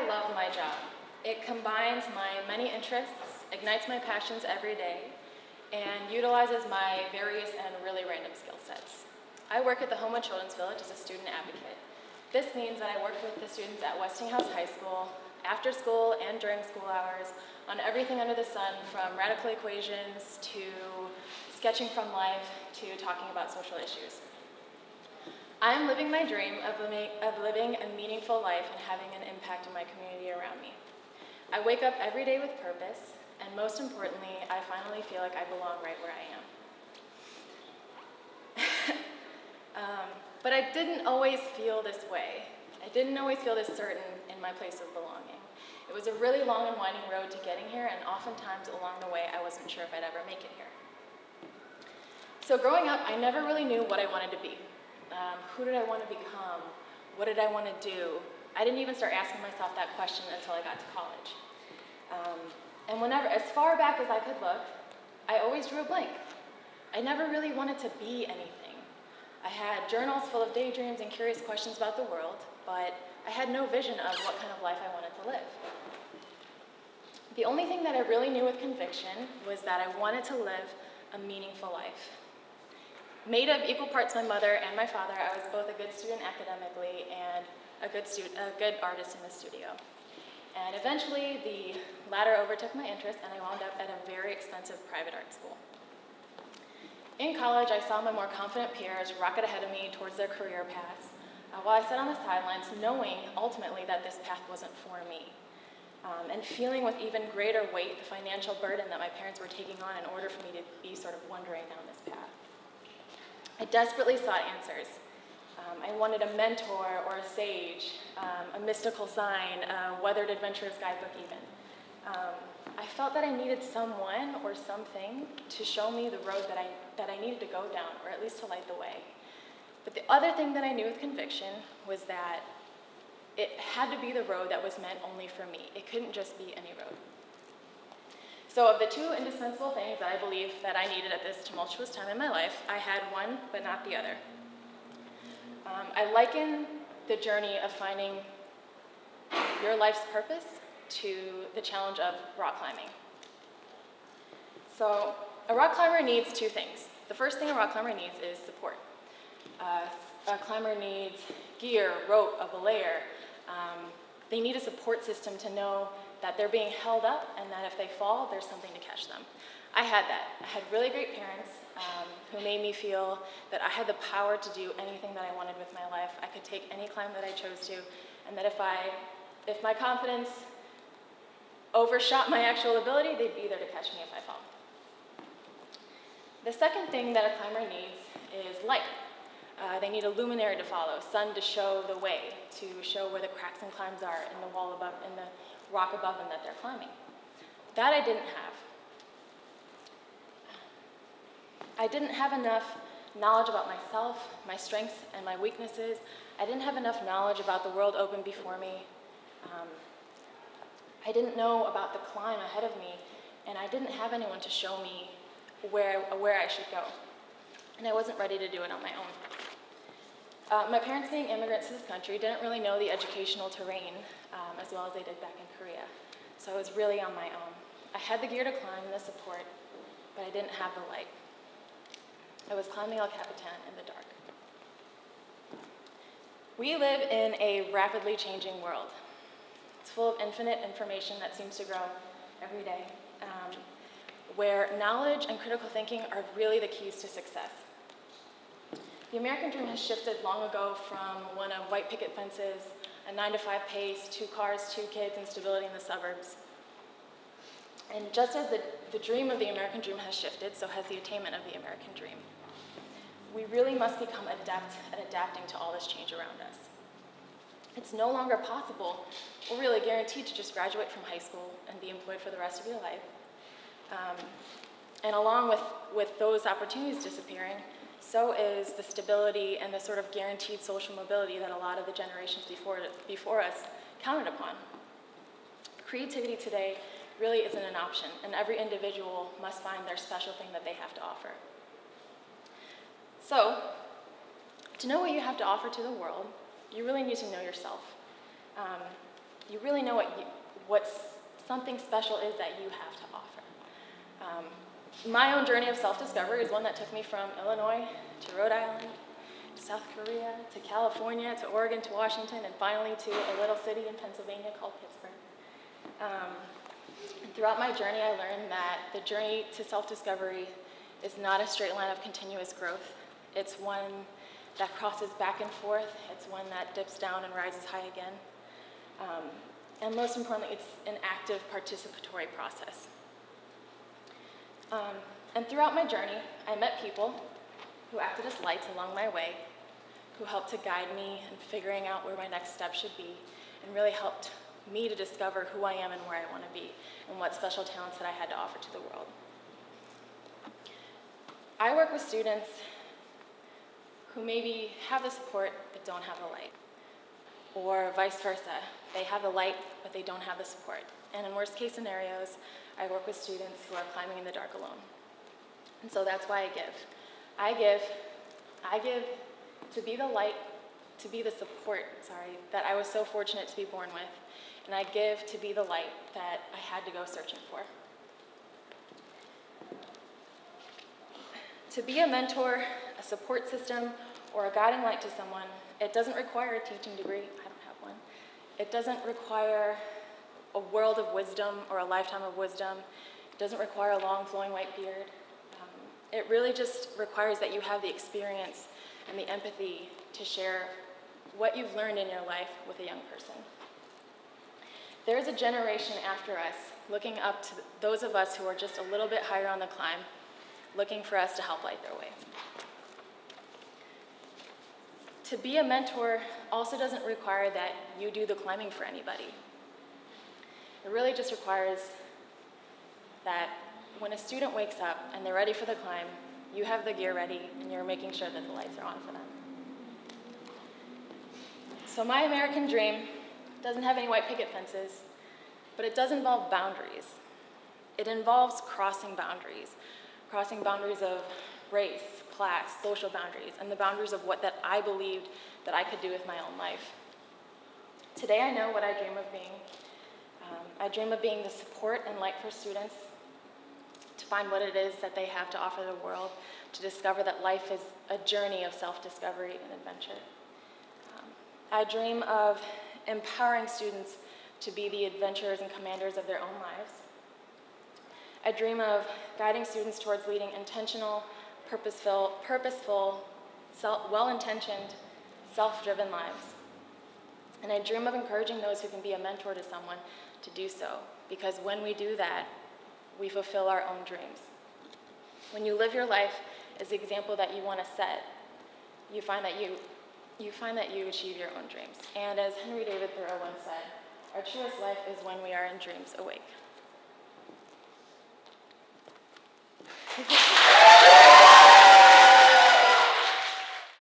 I love my job. It combines my many interests, ignites my passions every day, and utilizes my various and really random skill sets. I work at the Homewood Children's Village as a student advocate. This means that I work with the students at Westinghouse High School, after school and during school hours, on everything under the sun, from radical equations to sketching from life to talking about social issues. I am living my dream of living a meaningful life and having an impact in my community around me. I wake up every day with purpose, and most importantly, I finally feel like I belong right where I am. But I didn't always feel this way. I didn't always feel this certain in my place of belonging. It was a really long and winding road to getting here, and oftentimes along the way, I wasn't sure if I'd ever make it here. So growing up, I never really knew what I wanted to be. Who did I want to become? What did I want to do? I didn't even start asking myself that question until I got to college. And as far back as I could look, I always drew a blank. I never really wanted to be anything. I had journals full of daydreams and curious questions about the world, but I had no vision of what kind of life I wanted to live. The only thing that I really knew with conviction was that I wanted to live a meaningful life. Made of equal parts my mother and my father, I was both a good student academically and a good artist in the studio. And eventually, the latter overtook my interest, and I wound up at a very expensive private art school. In college, I saw my more confident peers rocket ahead of me towards their career paths, while I sat on the sidelines, knowing ultimately that this path wasn't for me, and feeling with even greater weight the financial burden that my parents were taking on in order for me to be sort of wandering down this path. I desperately sought answers. I wanted a mentor or a sage, a mystical sign, a weathered adventurer's guidebook even. I felt that I needed someone or something to show me the road that I needed to go down, or at least to light the way. But the other thing that I knew with conviction was that it had to be the road that was meant only for me. It couldn't just be any road. So of the two indispensable things that I believe that I needed at this tumultuous time in my life, I had one, but not the other. I liken the journey of finding your life's purpose to the challenge of rock climbing. So a rock climber needs two things. The first thing a rock climber needs is support. A climber needs gear, rope, a belayer. They need a support system to know that they're being held up and that if they fall, there's something to catch them. I had that. I had really great parents who made me feel that I had the power to do anything that I wanted with my life. I could take any climb that I chose to, and that if my confidence overshot my actual ability, they'd be there to catch me if I fall. The second thing that a climber needs is light. They need a luminary to follow, sun to show the way, to show where the cracks and climbs are in the wall above, in the rock above them that they're climbing. That I didn't have. I didn't have enough knowledge about myself, my strengths, and my weaknesses. I didn't have enough knowledge about the world open before me. I didn't know about the climb ahead of me, and I didn't have anyone to show me where I should go. And I wasn't ready to do it on my own. My parents, being immigrants to this country, didn't really know the educational terrain as well as they did back in Korea. So I was really on my own. I had the gear to climb and the support, but I didn't have the light. I was climbing El Capitan in the dark. We live in a rapidly changing world. It's full of infinite information that seems to grow every day, where knowledge and critical thinking are really the keys to success. The American dream has shifted long ago from one of white picket fences, a 9-to-5 pace, 2 cars, 2 kids, and stability in the suburbs. And just as the dream of the American dream has shifted, so has the attainment of the American dream. We really must become adept at adapting to all this change around us. It's no longer possible or really guaranteed to just graduate from high school and be employed for the rest of your life. And along with those opportunities disappearing, so is the stability and the sort of guaranteed social mobility that a lot of the generations before us counted upon. Creativity today really isn't an option, and every individual must find their special thing that they have to offer. So, to know what you have to offer to the world, you really need to know yourself. you really know what something special is that you have to offer. My own journey of self-discovery is one that took me from Illinois to Rhode Island, to South Korea, to California, to Oregon, to Washington, and finally to a little city in Pennsylvania called Pittsburgh. And throughout my journey, I learned that the journey to self-discovery is not a straight line of continuous growth. It's one that crosses back and forth. It's one that dips down and rises high again. And most importantly, it's an active participatory process. And throughout my journey, I met people who acted as lights along my way, who helped to guide me in figuring out where my next step should be, and really helped me to discover who I am and where I want to be, and what special talents that I had to offer to the world. I work with students who maybe have the support but don't have the light, or vice versa. They have the light but they don't have the support. And in worst case scenarios, I work with students who are climbing in the dark alone. And so that's why I give. I give to be the light, to be the support, that I was so fortunate to be born with. And I give to be the light that I had to go searching for. To be a mentor, a support system, or a guiding light to someone, it doesn't require a teaching degree. I don't have one. It doesn't require a world of wisdom or a lifetime of wisdom. It doesn't require a long flowing white beard. It really just requires that you have the experience and the empathy to share what you've learned in your life with a young person. There's a generation after us looking up to those of us who are just a little bit higher on the climb, looking for us to help light their way. To be a mentor also doesn't require that you do the climbing for anybody. It really just requires that when a student wakes up and they're ready for the climb, you have the gear ready and you're making sure that the lights are on for them. So my American dream doesn't have any white picket fences, but it does involve boundaries. It involves crossing boundaries of race, class, social boundaries, and the boundaries of what that I believed that I could do with my own life. Today I know what I dream of being. I dream of being the support and light for students, to find what it is that they have to offer the world, to discover that life is a journey of self-discovery and adventure. I dream of empowering students to be the adventurers and commanders of their own lives. I dream of guiding students towards leading intentional, purposeful, well-intentioned, self-driven lives. And I dream of encouraging those who can be a mentor to someone to do so, because when we do that, we fulfill our own dreams. When you live your life as the example that you want to set, you find that you achieve your own dreams. And as Henry David Thoreau once said, our truest life is when we are in dreams awake.